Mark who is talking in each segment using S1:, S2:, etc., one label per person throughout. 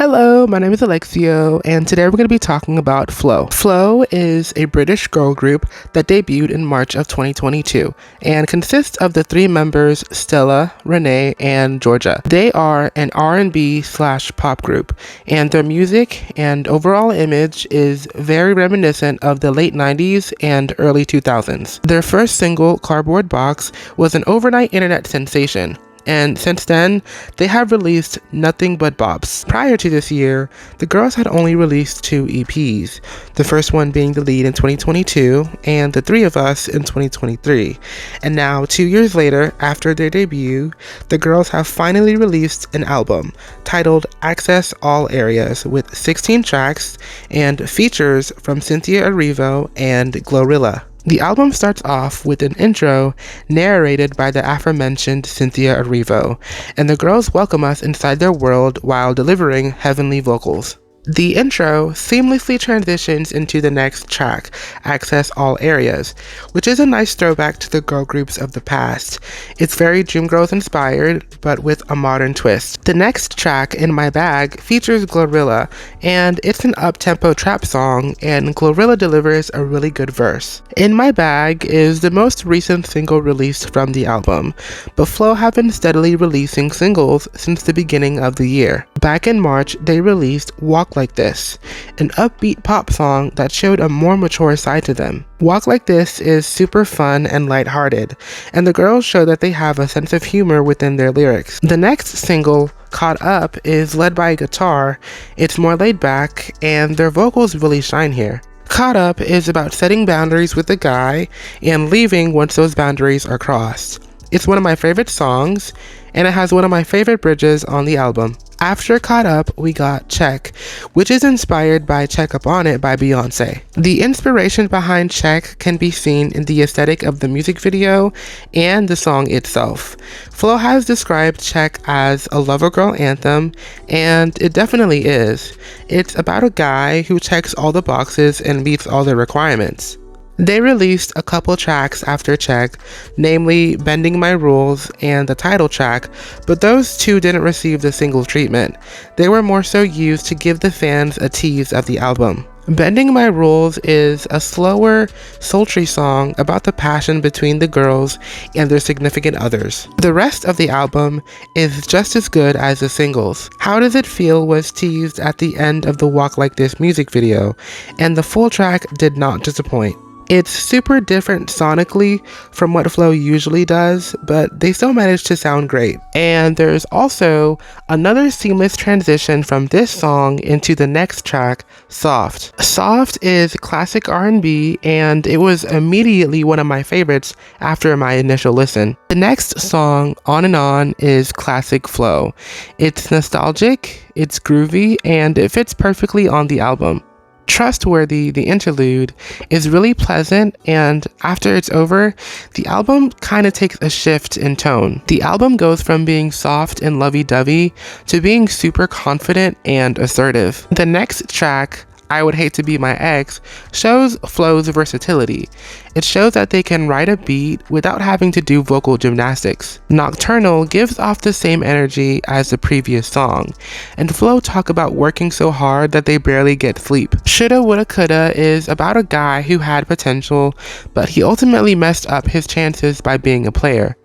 S1: Hello, my name is Alexio, and today we're going to be talking about Flow. Flow is a British girl group that debuted in March of 2022 and consists of the three members Stella, Renee, and Georgia. They are an R&B/pop group, and their music and overall image is very reminiscent of the late 90s and early 2000s. Their first single, Cardboard Box, was an overnight internet sensation. And since then, they have released nothing but bops. Prior to this year, the girls had only released 2 EPs, the first one being The Lead in 2022 and The Three of Us in 2023. And now, 2 years later, after their debut, the girls have finally released an album titled Access All Areas with 16 tracks and features from Cynthia Erivo and Glorilla. The album starts off with an intro narrated by the aforementioned Cynthia Erivo, and the girls welcome us inside their world while delivering heavenly vocals. The intro seamlessly transitions into the next track, Access All Areas, which is a nice throwback to the girl groups of the past. It's very Dreamgirls inspired, but with a modern twist. The next track, In My Bag, features Glorilla, and it's an up-tempo trap song, and Glorilla delivers a really good verse. In My Bag is the most recent single released from the album, but Flow have been steadily releasing singles since the beginning of the year. Back in March, they released Walk Like This, an upbeat pop song that showed a more mature side to them. Walk Like This is super fun and lighthearted, and the girls show that they have a sense of humor within their lyrics. The next single, Caught Up, is led by a guitar. It's more laid back, and their vocals really shine here. Caught Up is about setting boundaries with a guy and leaving once those boundaries are crossed. It's one of my favorite songs, and it has one of my favorite bridges on the album. After Caught Up, we got Check, which is inspired by Check Up On It by Beyonce. The inspiration behind Check can be seen in the aesthetic of the music video and the song itself. Flo has described Check as a lover girl anthem, and it definitely is. It's about a guy who checks all the boxes and meets all the requirements. They released a couple tracks after Check, namely Bending My Rules and the title track, but those two didn't receive the single treatment. They were more so used to give the fans a tease of the album. Bending My Rules is a slower, sultry song about the passion between the girls and their significant others. The rest of the album is just as good as the singles. How Does It Feel was teased at the end of the Walk Like This music video, and the full track did not disappoint. It's super different sonically from what Flow usually does, but they still manage to sound great. And there's also another seamless transition from this song into the next track, Soft. Soft is classic R&B, and it was immediately one of my favorites after my initial listen. The next song, On and On, is classic Flow. It's nostalgic, it's groovy, and it fits perfectly on the album. Trustworthy, the interlude, is really pleasant, and after it's over, the album kind of takes a shift in tone. The album goes from being soft and lovey-dovey to being super confident and assertive. The next track, I Would Hate to Be My Ex, shows Flow's versatility. It shows that they can ride a beat without having to do vocal gymnastics. Nocturnal gives off the same energy as the previous song, and Flow talk about working so hard that they barely get sleep. Shoulda Woulda Coulda is about a guy who had potential, but he ultimately messed up his chances by being a player.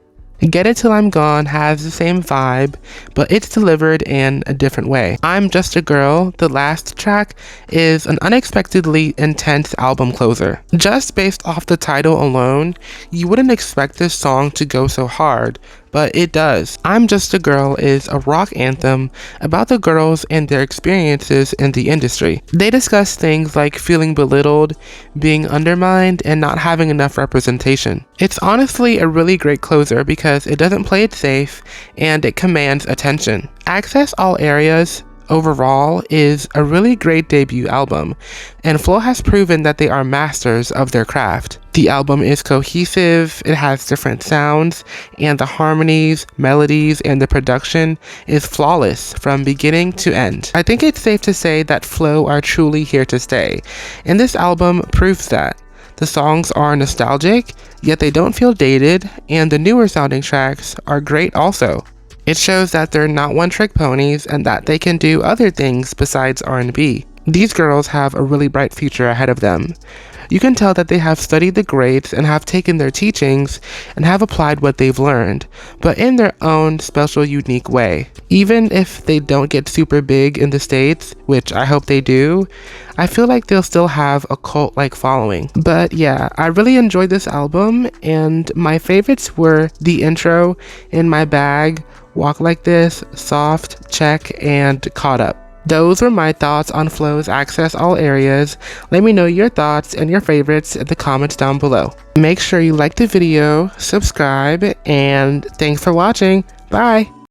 S1: Get It Till I'm Gone has the same vibe, but it's delivered in a different way. I'm Just a Girl, the last track, is an unexpectedly intense album closer. Just based off the title alone, you wouldn't expect this song to go so hard, but it does. I'm Just a Girl is a rock anthem about the girls and their experiences in the industry. They discuss things like feeling belittled, being undermined, and not having enough representation. It's honestly a really great closer because it doesn't play it safe and it commands attention. Access All Areas overall is a really great debut album, and Flow has proven that they are masters of their craft. The album is cohesive, it has different sounds, and the harmonies, melodies, and the production is flawless from beginning to end. I think it's safe to say that Flow are truly here to stay, and this album proves that. The songs are nostalgic, yet they don't feel dated, and the newer sounding tracks are great also. It shows that they're not one-trick ponies and that they can do other things besides R&B. These girls have a really bright future ahead of them. You can tell that they have studied the greats and have taken their teachings and have applied what they've learned, but in their own special, unique way. Even if they don't get super big in the States, which I hope they do, I feel like they'll still have a cult-like following. But yeah, I really enjoyed this album, and my favorites were the intro, In My Bag, Walk Like This, Soft, Check, and Caught Up. Those were my thoughts on Flow's Access All Areas. Let me know your thoughts and your favorites in the comments down below. Make sure you like the video, subscribe, and thanks for watching. Bye!